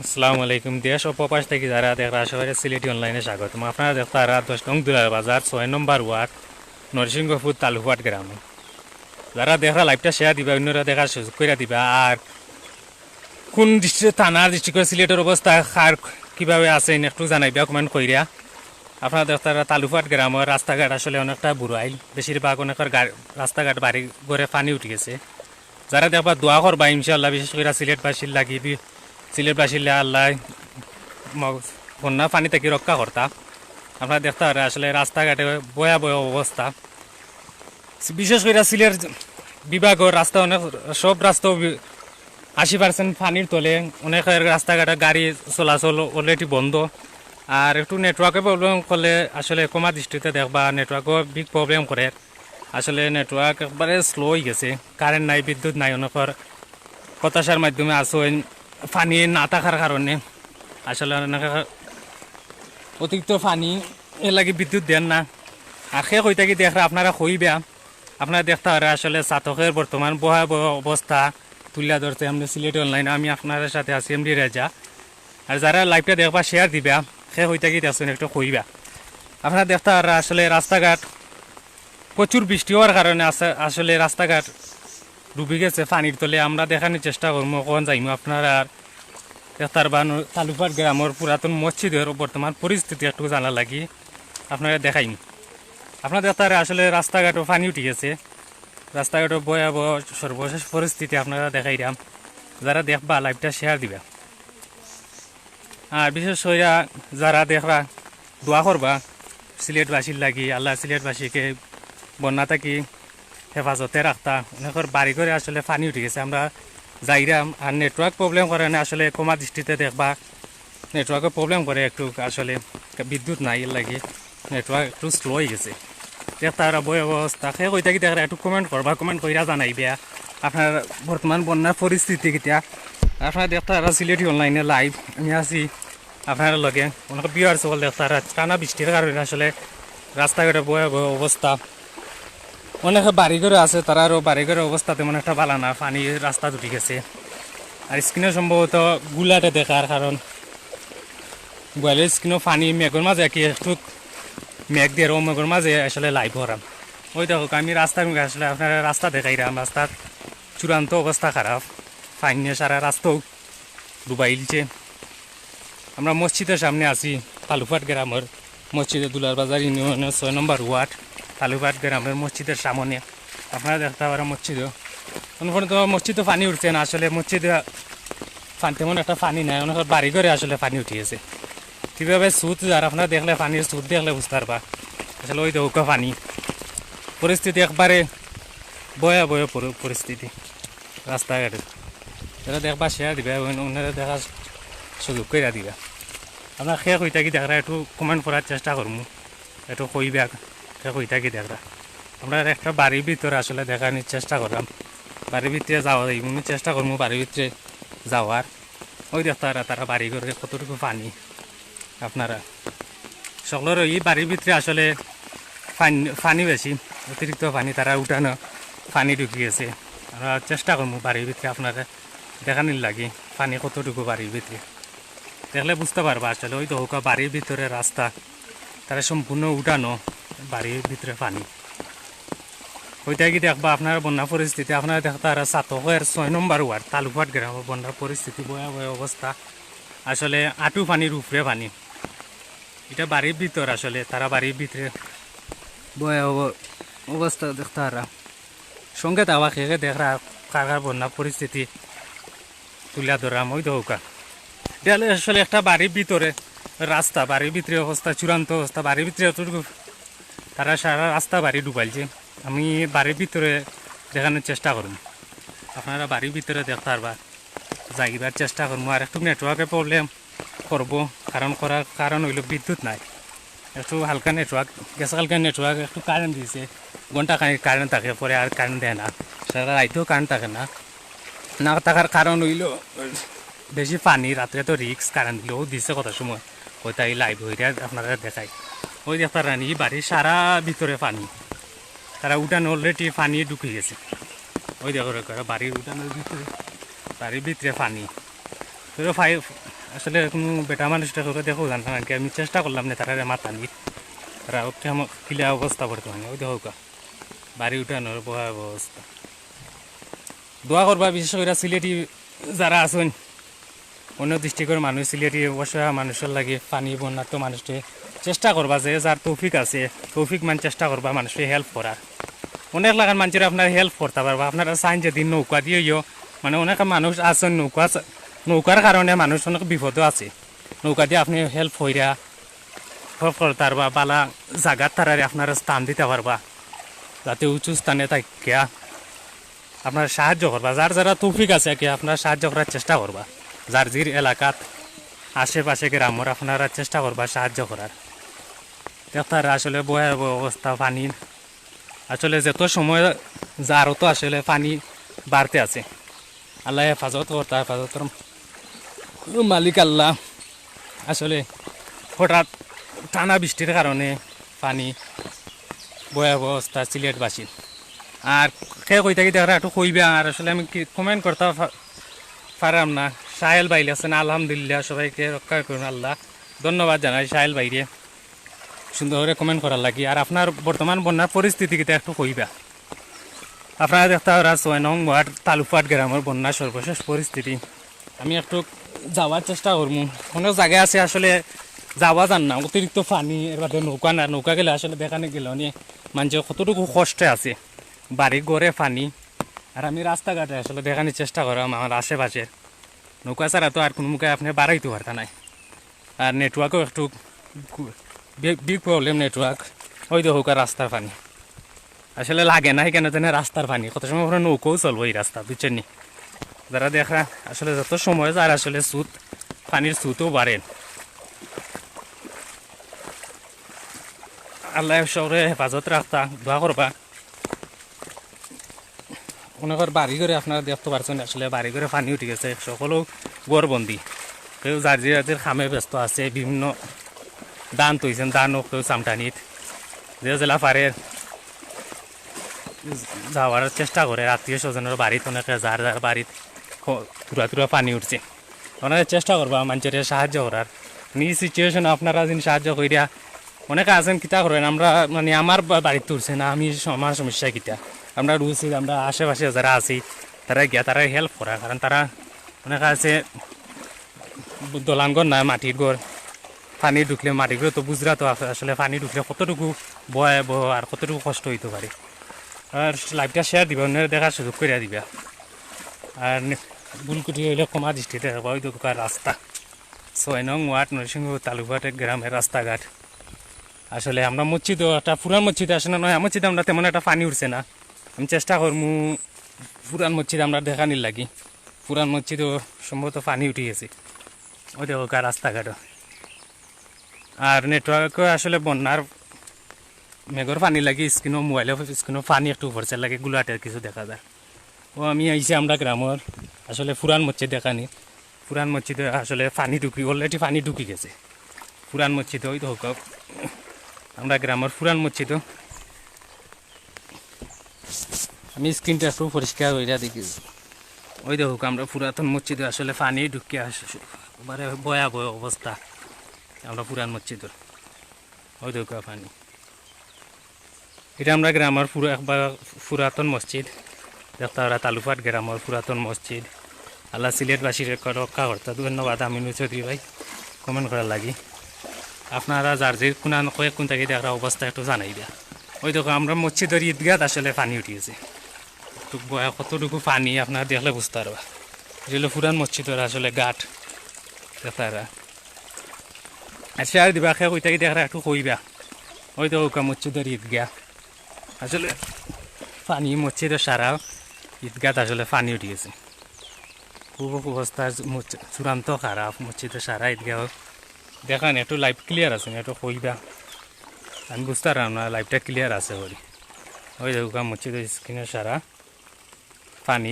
আসসালামু আলাইকুম। দেশ ও প্রবাস থেকে যারা দেখরা সবাই সিলেটি অনলাইনে স্বাগত। আপনারা দেখতারা 10 নং দুলালবাজার 6 নম্বর ওয়ার্ড নরসিংহপুর তালুকপাট গ্রাম। যারা দেখরা লাইভটা শেয়ার দিবা, অন্যরা দেখার সুযোগ করে দিবা। আর কোন ডিস্ট্রিক্ট থানার ডিস্ট্রিক্টের সিলেটের অবস্থা আর কীভাবে আছে একটু জানাইবা, কমেন্ট কইরা। আপনারা দেখতারা তালুকপাট গ্রামের রাস্তাঘাট আসলে অনেকটা বুড়াইল, বেশিরভাগ অনেকের রাস্তাঘাট বাড়ি ঘরে পানি উঠে গেছে। যারা দেখবা দোয়া করবা ইনশাআল্লাহ, বিশেষ করে সিলেটবাসীর লাগি, সিলেটবাসীর আল্লাহ বন্যা পানি থেকে রক্ষা করতা। আপনারা দেখতে পারে আসলে রাস্তাঘাটে ভয়াবহ অবস্থা। বিশেষ করে সিলেট বিভাগের রাস্তা অনেক, সব রাস্তা 80% পানির তলে। অনেক রাস্তাঘাটে গাড়ি চলাচল অলরেডি বন্ধ। আর একটু নেটওয়ার্কে প্রবলেম করলে আসলে কমা দৃষ্টিতে দেখবা নেটওয়ার্কও বিগ প্রবলেম করে। আসলে নেটওয়ার্ক একবারে স্লো হয়ে গেছে, কারেন্ট নাই, বিদ্যুৎ নাই। অনেকের হতাশার মাধ্যমে আসেন পানি না থাকার কারণে। আসলে অতিরিক্ত পানি এর লাগে বিদ্যুৎ দেন না। আর সে হয়ে থাকি দেখরা আপনারা হইবা, আপনারা দেখতে পারে আসলে চাতকের বর্তমান ভয়াবহ অবস্থা তুলিয়া ধরছে আমরা সিলেট অনলাইনে। আমি আপনার সাথে আছি এমডি রেজা। আর যারা লাইভটা দেখবা শেয়ার দিবা, সে হয়ে থাকি দেখছেন একটু হইবা। আপনারা দেখতে পারে আসলে রাস্তাঘাট প্রচুর বৃষ্টি হওয়ার কারণে আসলে রাস্তাঘাট ডুবে গেছে পানির তলে। আমরা দেখানোর চেষ্টা করবো কখন যাইমু। আপনারা দেখতার বা তালুকপাট গ্রামের পুরাতন মসজিদের বর্তমান পরিস্থিতি একটু জানা লাগি আপনারা দেখাইম। আপনারা দেখতারে আসলে রাস্তাঘাটও পানি উঠে গেছে, রাস্তাঘাটও ভয়াবহ সর্বশেষ পরিস্থিতি আপনারা দেখাইলাম। যারা দেখবা লাইভটা শেয়ার দিবা। আর বিশেষ করে যারা দেখবা দোয়া করবা সিলেটবাসীর লাগি, আল্লাহ সিলেটবাসীকে বন্যা থাকি হেফাজতে রাখতা। অনেকের বাড়ি করে আসলে পানি উঠে গেছে, আমরা যাইরাম। আর নেটওয়ার্ক প্রবলেম করে না, আসলে কমা দৃষ্টিতে দেখবা নেটওয়ার্কের প্রবলেম করে একটু। আসলে বিদ্যুৎ নাই, এর লাগে নেটওয়ার্ক একটু স্লো হয়ে গেছে। দেখতারা বই অবস্থা সে কই থাকি দেখরা একটু কমেন্ট করবা, কমেন্ট কইরা জানাইবা আপনার বর্তমান বন্যার পরিস্থিতি কিতা। আপনারা দেখতারা সিলেটি অনলাইনে লাইভ আমি আছি আপনার লগে। অনেক বিয়ার সকল দেখতারা টানা বৃষ্টির কারণে আসলে রাস্তাঘাটে ভয়াবহ অবস্থা। অনেকে বাড়িঘরে আছে, তারা আরও বাড়িঘরের অবস্থা তেমন একটা ভালো না, পানি রাস্তা উঠে গেছে। আর স্ক্রিনে সম্ভবত গুলাটে দেখার কারণ মোবাইলের স্ক্রিনও পানি মেঘের মাঝে কি একটু মেঘ দিয়ে ও মেঘের মাঝে আসলে লাইভ হরাম। ওই দেখো আমি রাস্তার মুখে আসলে আপনারা রাস্তা দেখাইলাম। রাস্তার চূড়ান্ত অবস্থা খারাপ, ফাইন নিয়ে সারা রাস্তাও ডুবাইলছে। আমরা মসজিদের সামনে আছি তালুকপাট গ্রামের মসজিদে দুলালবাজার ইউনিয়নের 6 নম্বর ওয়ার্ড তালুকপাট গ্রামের মসজিদের সামনে। আপনারা দেখতে পারেন মসজিদও তো মসজিদও পানি উঠছে না। আসলে মসজিদে তেমন একটা পানি নাই, অনেক বাড়ি করে আসলে পানি উঠিয়েছে। কীভাবে সুদ আর আপনারা দেখলে পানির সুদ দেখলে বুঝতে পারবা আসলে ওই দৌকা পানি পরিস্থিতি একবারে ভয়াবহ পরিস্থিতি রাস্তাঘাটে। যারা দেখবা শেয়ার দিবা, ওনারা দেখার সুযোগ করে দিবা। আপনার শেষ হয়ে থাকি দেখরা একটু কমেন্ট করার চেষ্টা করবো, একটু কইবা শেষ হয়ে থাকি দেখরা। আমরা একটা বাড়ির ভিতরে আসলে দেখানোর চেষ্টা করলাম, বাড়ির ভিতরে যাওয়া যাই চেষ্টা করবো, বাড়ির ভিতরে যাওয়ার। ওই দেখতারা তারা বাড়ি করে কতটুকু পানি। আপনারা সকলের এই বাড়ির ভিতরে আসলে পানি বেশি, অতিরিক্ত পানি, তারা উঠানো পানি ঢুকে গেছে। আমরা চেষ্টা করবো বাড়ির ভিতরে আপনারা দেখানোর লাগে পানি কতটুকু বাড়ির ভিতরে। দেখলে বুঝতে পারবা আসলে ওই তো বাড়ির ভিতরে রাস্তা, তারা সম্পূর্ণ উঠানো, বাড়ির ভিতরে পানি। ওইটাই কি দেখবা আপনার বন্যা পরিস্থিতি। আপনারা দেখতারা চাতকের 6 নম্বর ওয়ার্ড তালুকপাট গ্রামের বন্যার পরিস্থিতি ভয়াবহ অবস্থা। আসলে আঁটু পানির উপরে পানি, এটা বাড়ির ভিতর। আসলে তারা বাড়ির ভিতরে ভয়াবহ অবস্থা দেখতারা। সঙ্গে তাওয়া খেয়ে দেখরা কার বন্যা পরিস্থিতি তুলে ধরাম। ওই দৌকা তাহলে আসলে একটা বাড়ির ভিতরে রাস্তা, বাড়ির ভিতরে অবস্থা চূড়ান্ত অবস্থা। বাড়ির ভিতরে এতটুকু তারা সারা রাস্তা বাড়ি ডুবাইছে। আমি বাড়ির ভিতরে দেখানোর চেষ্টা করুন, আপনারা বাড়ির ভিতরে দেখতে পারবা, যাইবার চেষ্টা করবো। আর একটু নেটওয়ার্কের প্রবলেম করবো, করার কারণ হইল বিদ্যুৎ নাই। একটু হালকা নেটওয়ার্ক গেছে, হালকা নেটওয়ার্ক একটু কারেন্ট দিয়েছে, ঘন্টা কারেন্ট থাকে, পরে আর কারেন্ট দেয় না। সারা রাইতেও কারেন্ট থাকে না। না থাকার কারণ হইল বেশি পানি, রাত্রে তো রিক্স। কারেন্ট দিলেও দিচ্ছে কত সময়, ওইটাই লাইভ হইয়া আপনারা দেখাই। ওই দেখতার রানি বাড়ির সারা ভিতরে পানি, তারা উঠান অলরেডি পানি ঢুকে গেছে। ওই দেখো বাড়ির উঠানের ভিতরে, বাড়ির ভিতরে পানি। আসলে কোনো বেটা মানুষটা করে দেখো জানতাম আর কি আমি চেষ্টা করলাম না তারা মাথা নি তারা কেমন কিলা অবস্থা বর্তমানে ওই দেখো বাড়ি উঠানোর ভয়াবহ অবস্থা দোয়া করবা বিশেষ করে সিলেটি যারা আছেন অন্য ডিস্ট্রিক্টের মানুষ সিলেটি অবশ্যই মানুষের লাগে পানি বন্যার্থ মানুষকে চেষ্টা করবা যে যার তৌফিক আছে তৌফিক মান চেষ্টা করবা মানুষকে হেল্প করার অনেক লাগান মানুষের আপনার হেল্প করতে পারবা আপনারা চাইন যেদিন নৌকা দিয়েও মানে অনেক মানুষ আছেন নৌকার কারণে মানুষ অনেক বিপদও আছে নৌকা দিয়ে আপনি হেল্প হইরা করতে পারবা বালা জায়গার তারারে আপনারা স্থান দিতে পারবা যাতে উঁচু স্থানে থাকিয়া আপনার সাহায্য করবা যার যারা তৌফিক আছে কি আপনার সাহায্য করার চেষ্টা করবা যার জির এলাকাত আশেপাশে গ্রামের আপনারা চেষ্টা করবা সাহায্য করার দেখতার আসলে ভয়াবহ অবস্থা পানির আসলে যত সময় যারও তো আসলে পানি বাড়তে আছে আল্লাহ হেফাজত করতে হেফাজতের মালিক আল্লাহ আসলে হঠাৎ টানা বৃষ্টির কারণে পানি ভয়াবহ অবস্থা সিলেটবাসীর আর সে কই থাকি দেখা একটু কইবে আর আসলে আমি কি কমেন্ট করতে পারাম না সাহেল বাইরে আছেন আলহামদুলিল্লাহ সবাইকে রক্ষা করুন আল্লাহ ধন্যবাদ জানাই সাহেল বাইরে সুন্দর করে কমেন্ট করার লাগি আর আপনার বর্তমান বন্যার পরিস্থিতি কিন্তু একটু কইবা আপনারা দেখতে ওরা 6 নং ওয়ার্ড তালুকপাট গ্রামের বন্যার সর্বশেষ পরিস্থিতি আমি একটু যাওয়ার চেষ্টা করবো অনেক জায়গায় আছে আসলে যাওয়া যান না অতিরিক্ত পানি এর বাদে নৌকা না নৌকা গেলে আসলে দেখানে গেলে নিয়ে মানুষের কতটুকু কষ্টে আছে বাড়ি গড়ে পানি আর আমি রাস্তাঘাটে আসলে দেখানোর চেষ্টা করলাম আমার আশেপাশে নৌকা ছাড়া তো আর কোনো মুখে আপনি বাড়াইতে পারতা নাই আর নেটওয়ার্কও একটু বিগ প্রবলেম নেটওয়ার্ক ওই দেখুক আর রাস্তার পানি আসলে লাগে না কেন জানে রাস্তার পানি কত সময় ওখানে নৌকাও চলবো এই রাস্তা বুঝছেন নি যারা দেখা আসলে যত সময় যার আসলে সুদ পানির সুতও বাড়ে আল্লাহ শহরে হেফাজত রাখতা দোয়া করবা অনেকের বাড়ি করে আপনারা দেখতে পারছেন আসলে বাড়ি করে পানি উঠে গেছে সকলেও গড়বন্দি কেউ যার যাদের খামে ব্যস্ত আছে বিভিন্ন দান তৈছেন দান হোক কেউ চামটানিত যে জেলা পারে যাওয়ার চেষ্টা করে আত্মীয় স্বজনের বাড়িতে অনেকে যার যার বাড়িত তুরা পানি উঠছে ওনাদের চেষ্টা করবা মানুষের সাহায্য করার নিজ সিচুয়েশনে আপনারা যিনি সাহায্য করিয়া অনেকে আছেন কিতা করেন আমরা মানে আমার বাড়িতে উঠছে না আমি আমার সমস্যা কিতা আমরা রুলছি আমরা আশেপাশে যারা আছি তারা গিয়া তারা হেল্প করা কারণ তারা অনেকে আছে দলানগর না মাটির ঘর পানি ঢুকলে মাটির ঘর তো বুঝরা তো আসলে পানি ঢুকলে কতটুকু ভয়াবহ আর কতটুকু কষ্ট হইতে পারে আর লাইভটা শেয়ার দিবা অন্য দেখার সুযোগ করে দিবা আর বুলকুটি হইলে কমা দৃষ্টিতে ওই দোকান রাস্তা 6 নং ওয়ার্ড নরসিংহ তালুকপাটের গ্রামের রাস্তাঘাট আসলে আমরা মসজিদও একটা পুরান মসজিদে আসে না নয় মসজিদে আমরা তেমন একটা পানি উঠছে না আমি চেষ্টা করবো পুরান মসজিদ আমরা দেখানির লাগি পুরান মসজিদও সম্ভবত পানি উঠে গেছে ওই দেখো রাস্তাঘাটও আর নেটওয়ার্কও আসলে বন্যার মেঘর পানি লাগে স্ক্রিনও মোবাইলেও স্ক্রিনও পানি একটু ভরছে লাগে গুলাটের কিছু দেখা যায় ও আমি আইছি আমরা গ্রামের আসলে পুরান মসজিদ দেখানি পুরান মসজিদে আসলে পানি ঢুকি অলরেডি পানি ঢুকি গেছে পুরান মসজিদে ওই দেখো আমরা গ্রামের পুরান মসজিদও আমি স্ক্রিনটা একটু পরিষ্কার হইয়া দেখি ওই দেখো আমরা পুরাতন মসজিদে আসলে পানি ঢুকে আসে ভয়াবহ অবস্থা আমরা পুরান মসজিদের ওই দেখো পানি এটা আমরা গ্রামের পুরাতন মসজিদ দেখতে ওরা তালুকপাট গ্রামের পুরাতন মসজিদ আল্লাহ সিলেটবাসীর রক্ষা করতে ধন্যবাদ আমিনু চৌধুরী ভাই কমেন্ট করার লাগি আপনারা যার যে কোন থেকে দেখার অবস্থা একটু জানাই দেয়া ওই দেখো আমরা মসজিদের ঈদগাত আসলে পানি উঠিয়েছে কতটুকু পানি আপনারা দেখলে বুঝতে পারবা যেগুলো পুরান মসজিদের আসলে ঘাট দেখারা আর শেয়ার দিবা খেয়ে কই থেকে দেখা একটু কইবা ওই দেখো মসজিদের ঈদগাহ আসলে পানি মসজিদের সারা ঈদগাত আসলে পানি উঠিয়েছে খুব অবস্থা চূড়ান্ত খারাপ মসজিদের সারা ঈদগাহ দেখান একটু লাইভ ক্লিয়ার আছে একটু কইবা আমি বুঝতে পারলাম না লাইভটা ক্লিয়ার আছে বলি ওই দেখো মসজিদের স্ক্রিনের সারা পানি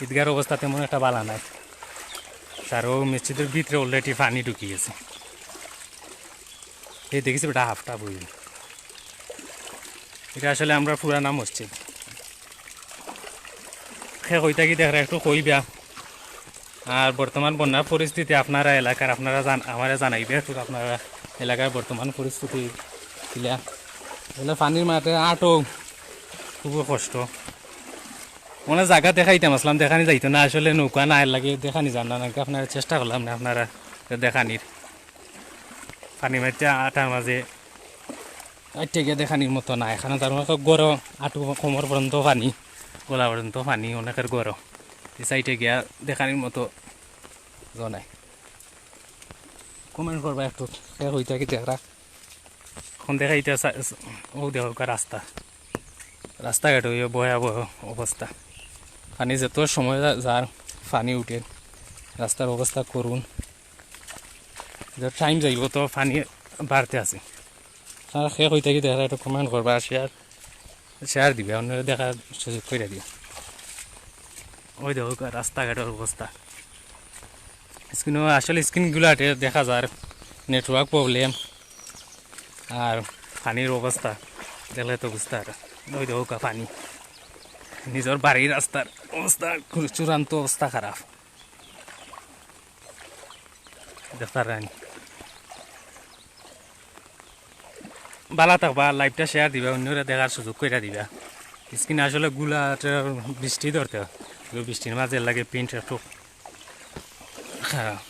ঈদগার অবস্থা তেমন একটা বালা নাই সারও মসজিদের ভিতরে অলরেডি পানি ঢুকি গেছে এই দেখেছি বেটা হাফটা বুঝি এটা আসলে আমরা পুরানা মসজিদ সে কই থাকি দেখা একটু কইবা আর বর্তমান বন্যার পরিস্থিতি আপনারা এলাকার আপনারা আমারে জানাইবে একটু আপনারা এলাকার বর্তমান পরিস্থিতি ছিলা এগুলো পানির মাঠে আটও খুব কষ্ট অনেক জায়গা দেখাইতাম আসলাম দেখানি যাইতো না আসলে নৌকা না লাগে দেখানি যান না নাকি আপনারা চেষ্টা করলাম না আপনারা দেখানির পানি মাঠে আটার মাঝে থেকে দেখানির মতো না এখানে তার মতো গরম আটু কোমর পর্যন্ত পানি গলা পর্যন্ত পানি অনেকের গরম এই সাইডে গিয়া দেখানির মতো জনাই কমেন্ট করবা একটু হই থাকি দেখা এখন দেখাইতে ও দেখা রাস্তাঘাট হইয়া ভয়াবহ অবস্থা পানি যত সময় যার পানি উঠে রাস্তার অবস্থা করুন টাইম যাইব তো পানি বাড়তে আছে আপনারা শেষ হয়ে থাকি দেখা একটু কমেন্ট করবা শেয়ার দিবে অন্যরা দেখার সুযোগ করে দিবে ওই দেখো রাস্তাঘাটের অবস্থা আসলে স্ক্রিনগুলাতে দেখা যায় নেটওয়ার্ক প্রবলেম আর পানির অবস্থা দেখলে তো বুঝতে আর ওই দেখো পানি নিজের বাড়ির রাস্তার অবস্থা চূড়ান্ত অবস্থা খারাপ দেখতে রানি ভালো থাকবা লাইভটা শেয়ার দিবা অন্যরা দেখার সুযোগ করে দিবা স্ক্রিন আসলে গুলা বৃষ্টি ধরতে বৃষ্টির মাঝে লাগে প্রিন্ট একটু খারাপ